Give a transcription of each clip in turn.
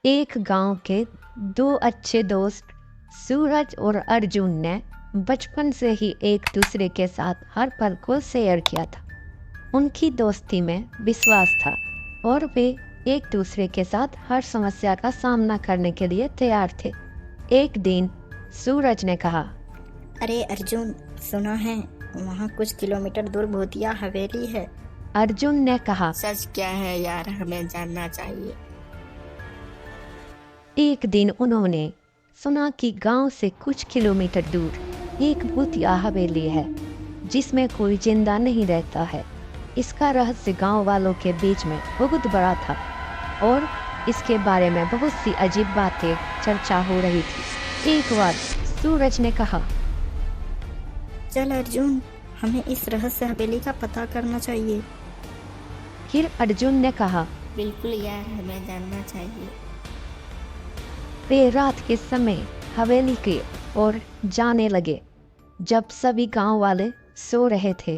एक गांव के दो अच्छे दोस्त सूरज और अर्जुन ने बचपन से ही एक दूसरे के साथ हर पल को शेयर किया था। उनकी दोस्ती में विश्वास था और वे एक दूसरे के साथ हर समस्या का सामना करने के लिए तैयार थे। एक दिन सूरज ने कहा, अरे अर्जुन, सुना है वहाँ कुछ किलोमीटर दूर भूतिया हवेली है। अर्जुन ने कहा, सच क्या है यार, हमें जानना चाहिए। एक दिन उन्होंने सुना कि गांव से कुछ किलोमीटर दूर एक भूतिया हवेली है जिसमें कोई जिंदा नहीं रहता है। इसका रहस्य गांव वालों के बीच में बहुत बड़ा था और इसके बारे में बहुत सी अजीब बातें चर्चा हो रही थी। एक बार सूरज ने कहा, चल अर्जुन, हमें इस रहस्य हवेली का पता करना चाहिए। फिर अर्जुन ने कहा, बिल्कुल यार, हमें जानना चाहिए। वे रात के समय हवेली की ओर जाने लगे जब सभी गांव वाले सो रहे थे।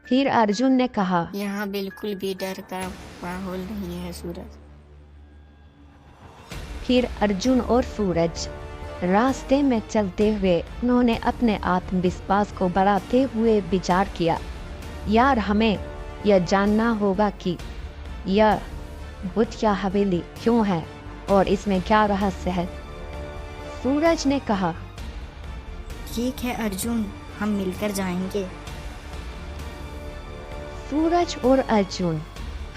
फिर अर्जुन ने कहा, यहाँ बिल्कुल भी डर का माहौल नहीं है सूरज। फिर अर्जुन और सूरज रास्ते में चलते हुए उन्होंने अपने आत्मविश्वास को बढ़ाते हुए विचार किया, यार हमें यह जानना होगा कि यह भूतिया हवेली क्यों है और इसमें क्या रहस्य है। सूरज ने कहा, ठीक है अर्जुन, हम मिलकर जाएंगे। सूरज और अर्जुन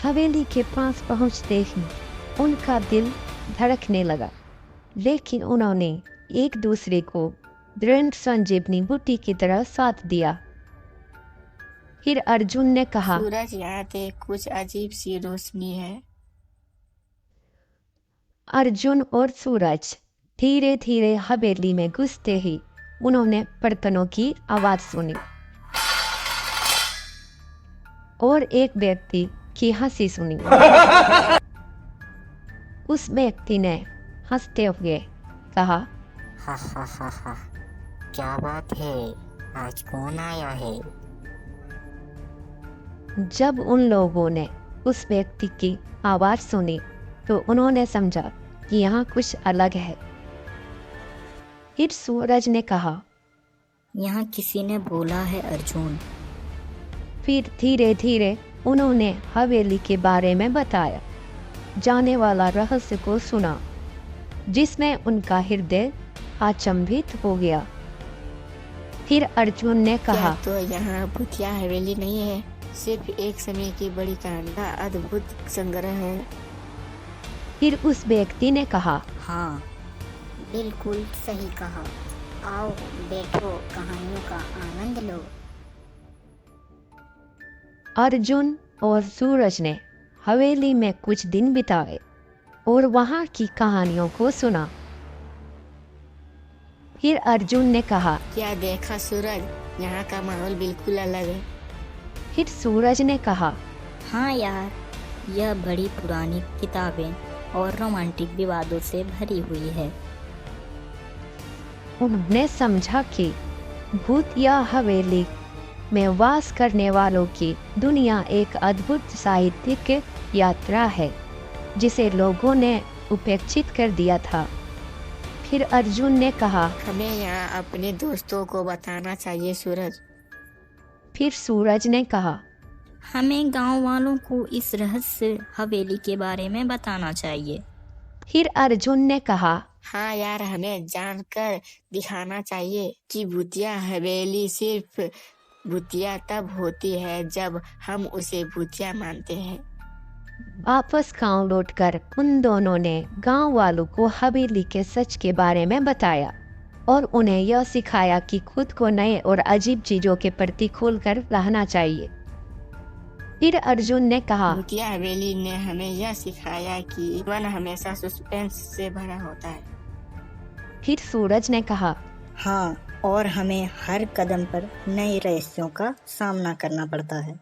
हवेली के पास पहुंचते ही उनका दिल धड़कने लगा, लेकिन उन्होंने एक दूसरे को दृढ़ संजीवनी बूटी की तरह साथ दिया। फिर अर्जुन ने कहा, सूरज, यहाँ देख, कुछ अजीब सी रोशनी है। अर्जुन और सूरज धीरे धीरे हवेली में घुसते ही उन्होंने बर्तनों की आवाज सुनी और एक व्यक्ति की हंसी सुनी। उस व्यक्ति ने हंसते हुए कहा, हा हा हा हा, क्या बात है, आज कौन आया है? जब उन लोगों ने उस व्यक्ति की आवाज सुनी तो उन्होंने समझा कि यहाँ कुछ अलग है। फिर सूरज ने कहा, यहाँ किसी ने बोला है अर्जुन। फिर धीरे धीरे उन्होंने हवेली के बारे में बताया, जाने वाला रहस्य को सुना, जिसमें उनका हृदय अचंभित हो गया। फिर अर्जुन ने कहा, क्या तो यहाँ भूतिया हवेली नहीं है, सिर्फ एक समय की बड़ी कहानी का अद्भुत संग्रह है। फिर उस व्यक्ति ने कहा, हाँ, बिल्कुल सही कहा। आओ बैठो, कहानियों का आनंद लो। अर्जुन और सूरज ने हवेली में कुछ दिन बिताए और वहां की कहानियों को सुना। फिर अर्जुन ने कहा, क्या देखा सूरज, यहाँ का माहौल बिल्कुल अलग है। फिर सूरज ने कहा, हाँ यार, यह बड़ी पुरानी किताबें और रोमांटिक विवादों से भरी हुई है। उन्होंने समझा कि भूतिया हवेली में वास करने वालों की दुनिया एक अद्भुत साहित्यिक यात्रा है जिसे लोगों ने उपेक्षित कर दिया था। फिर अर्जुन ने कहा, हमें यहाँ अपने दोस्तों को बताना चाहिए सूरज। फिर सूरज ने कहा, हमें गांव वालों को इस रहस्य हवेली के बारे में बताना चाहिए। फिर अर्जुन ने कहा, हाँ यार, हमें जानकर दिखाना चाहिए कि भूतिया हवेली सिर्फ भूतिया तब होती है जब हम उसे भूतिया मानते हैं। वापस गांव लौटकर उन दोनों ने गांव वालों को हवेली के सच के बारे में बताया और उन्हें यह सिखाया कि खुद को नए और अजीब चीजों के प्रति खोलकर रहना चाहिए। फिर अर्जुन ने कहा, भूतिया हवेली ने हमें यह सिखाया कि जीवन हमेशा सस्पेंस से भरा होता है। फिर सूरज ने कहा, हाँ, और हमें हर कदम पर नए रहस्यों का सामना करना पड़ता है।